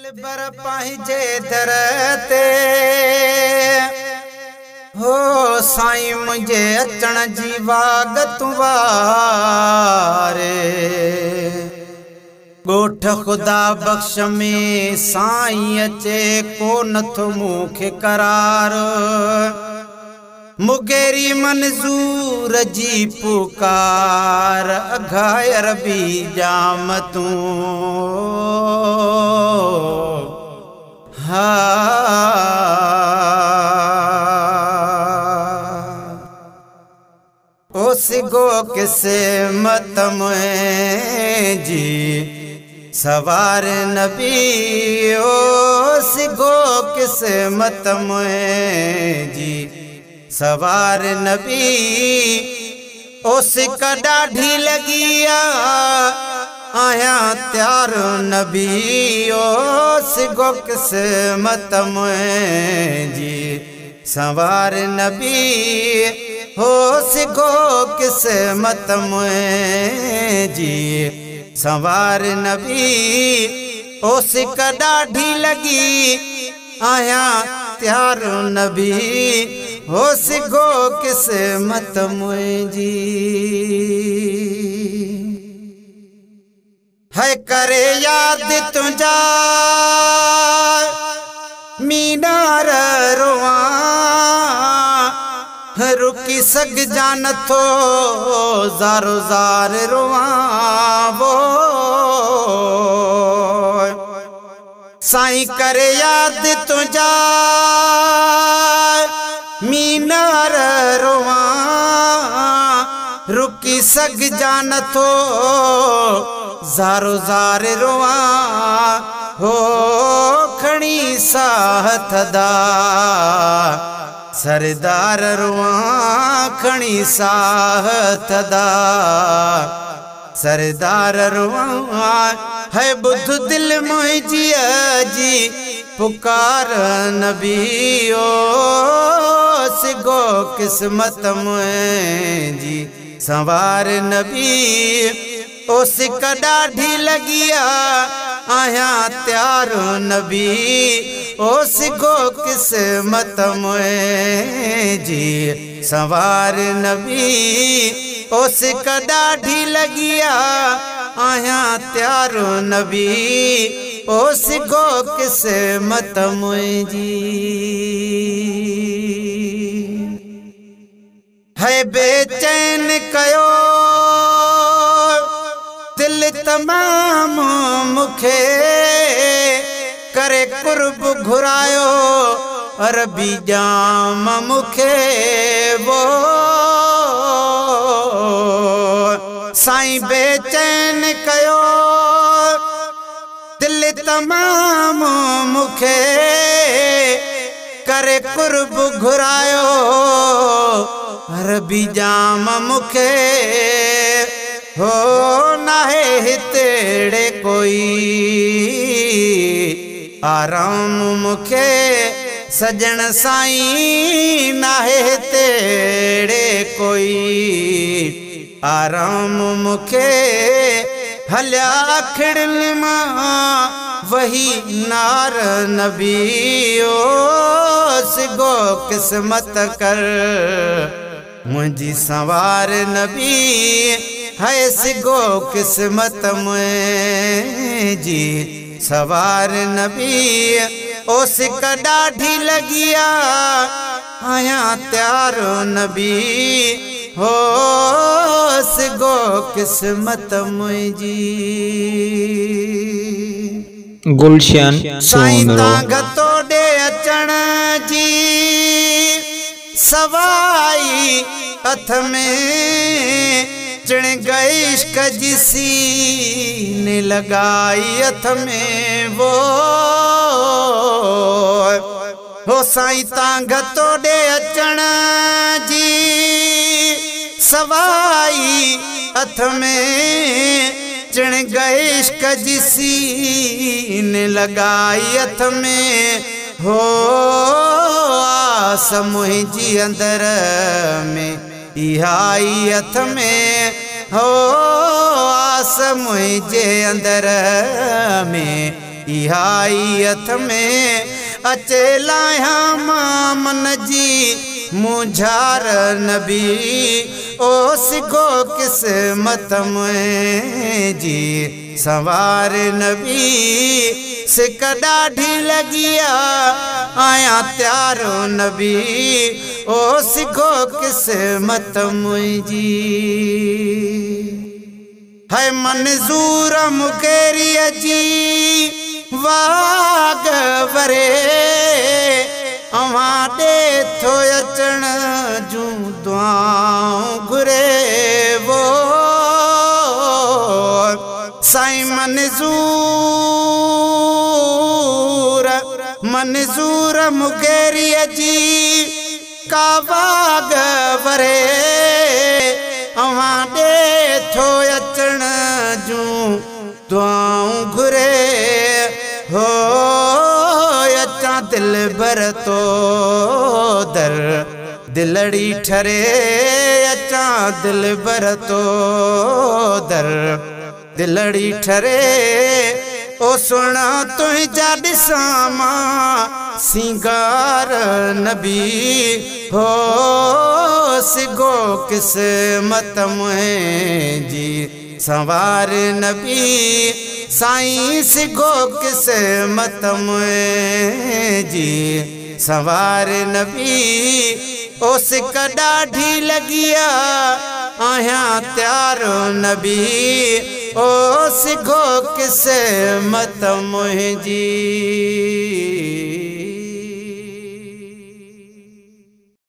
दिलबर पाहिजे दर ते हो साईं मुझे अचण जी वागत वारे गोठ खुदा बख्श में साईं अचे को नथो मूंखे करार मुगेरी मंजूर जी पुकार अघायर भी जाम तू ओसिगो किस्मत में जी सवार नबी ओसिगो किस्मत में जी सवार नबी ओसिक ॾाढी लगिया आया त्यार नबी ओसिगो किस्मत में जी सवार नबी ओसिगो किस्मत में जी सवार नबी ओसिक ॾाढी लगी आया त्यार नबी ओसिगो किस्मत मुंहिंजी है करे याद तुझा मीनार रोआ रुकी सग जान थो ज़ारो ज़ार रोआ वो साईं करे याद तुझा मीनार रोआ रुकी सग जान थो ज़ारो ज़ार रोआ हो खणी साहत दा सरदार रोआ खणी साहत दा सरदार रोआ है बुध दिल मुझी जी पुकार नबी ओसिगो किस्मत मुझी सवार नबी ओसिक ॾाढी लगिया आया त्यार नबी ओसिगो किस्मत मुझी सवार नबी ओसिक ॾाढी लगिया आया त्यार नबी ओसिगो किस्मत मुझी है बेचैन कयो दिल तमाम मुखे करे कुर्ब घुरायो अरबी जाम मुखे वो साईं बेचैन कयो दिल तमाम मुखे करे कुर्ब घुरायो अरबी जाम मुखे हो नाहे हितेड़े कोई आराम मुखे सजन साईं नाहे हितेड़े कोई आराम मुखे हल्या खिड़ल मां वही नार नबी ओसिगो किस्मत कर मुझी सवार नबी है सिगो किस्मत मुझी सवार नबी ओसिक ॾाढी लगिया आया त्यार नबी ओसिगो किस्मत मुझी गुलशन साईं तांग तोड़े अचण जी सवाई हथ में चिण गई इश्क जी सीने लगाई हथ में वो हो साईं तांग तोड़े अचण जी सवाई हथ में चिण गई इश्क जी सीने लगाई हथ में हो आस मुझी अंदर में इहाई हथ में हो आस मुझे अंदर में इहाई में अचे लाया मां मन जी मुझार नबी ओ सिगो किस्मत में जी सवार नबी सिक ॾाढी लगिया आया त्यारो नबी ओ सिगो किस्मत मुंहिंजी है मंजूर मुकेरिया जी वाग वरे अवां ॾे थो अचण जूं दुआऊं घुरे वो साईं मंजूर मुकेरिया जी का वाग वरे अवां ॾे थो अचण जूं दुआऊं घुरे हो अचां दिल भर तो दर दिलड़ी ठरे अचां दिल भर तो दर दिलड़ी ठरे ओ सुना तुझा ॾिसां मां सिंगार नबी हो सिगो किस्मत मुंहिंजी सवार नबी साईं सिगो किस्मत मुंहिंजी सवार नबी ओ सिक ॾाढी लगिया आया त्यारो नबी ओ सिगो किस्मत मुंहिंजी।